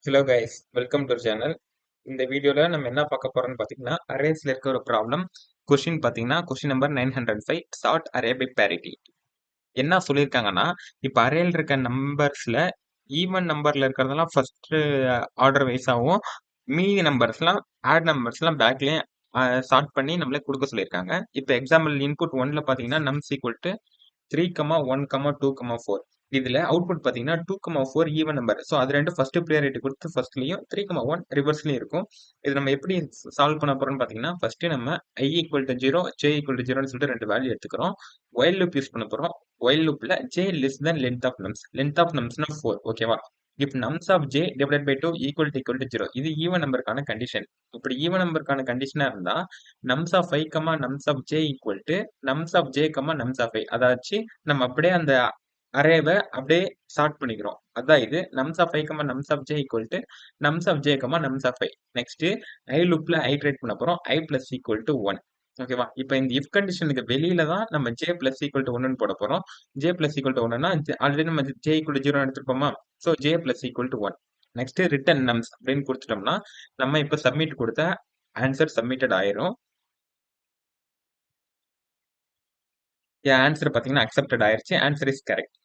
Hello guys, welcome to channel. இந்த வீடியோல நம்ம என்ன பார்க்க போறோம்னு பார்த்தீங்கன்னா, அரேஸ்ல இருக்க ஒரு ப்ராப்ளம். கொஸ்டின் பார்த்தீங்கன்னா, question number 905 sort array by parity. என்ன சொல்லியிருக்காங்கன்னா, இப்போ அரேல இருக்க நம்பர்ஸ்ல ஈவன் நம்பர்ல இருக்கிறதெல்லாம் ஃபர்ஸ்ட் ஆர்டர் வைஸாகவும், மீதி நம்பர்ஸ்லாம் ஆட் நம்பர்ஸ்லாம் பேக்லயே சார்ட் பண்ணி நம்மளே கொடுக்க சொல்லியிருக்காங்க. இப்போ எக்ஸாம்பிள் இன்புட் 1ல பார்த்தீங்கன்னா நம்ஸ் ஈக்குவல் டு 3, 1, 2, 4. இதுல அவுட்புட் பாத்தீங்கன்னா 2, 4 ஈவன் நம்பர். ஸோ அது ரெண்டு ஃபர்ஸ்ட் ப்ரியாரிட்டி கொடுத்து ஃபர்ஸ்ட்லயும் 3, 1 ரிவர்ஸ்லயும் இருக்கும். இது நம்ம எப்படி சால்வ் பண்ண போறோம்னு பாத்தீங்கன்னா, ஃபர்ஸ்ட் நம்ம i equal to 0, j equal to 0ன்னு சொல்லிட்டு ரெண்டு வேல்யூ எடுத்துக்கிறோம். ஒயில் லூப் யூஸ் பண்ண போறோம். ஒயில் லூப்ல j less than length of nums. Length of நம்ஸ்னா 4. ஓகேவா? If nums of j divided by 2 equal to 0. இது ஈவன் நம்பருக்கான கண்டிஷன். இப்படி ஈவன் நம்பருக்கான கண்டிஷனா இருந்தா nums of i, nums of j equal to nums of j, nums of i. அதாச்சு நம்ம அப்படியே அந்த அரேவை அப்படியே சார்ட் பண்ணிக்கிறோம். அதான் இது nums of i, nums of j equal to nums of j, nums of i. Next i லூப்ல iterate பண்ண போறோம். i plus equal to 1. ஓகேவா? இப்போ இந்த இஃப் கண்டிஷனுக்கு வெளியில தான் நம்ம j பிளஸ் ஈக்குவல் டு 1 போட போறோம். j பிளஸ் ஈக்குவல் டு 1னா ஆல்ரெடி நம்ம j ஈக்குவல் டு 0 எடுத்துருப்போமா? So j plus equal to 1. Next return nums அப்படின்னு கொடுத்துட்டோம்னா நம்ம இப்போ சப்மிட் கொடுத்த ஆன்சர் சப்மிட்டட் ஆயிரும். என் ஆன்சர் பார்த்தீங்கன்னா அக்செப்டட் ஆயிருச்சு. Answer is correct.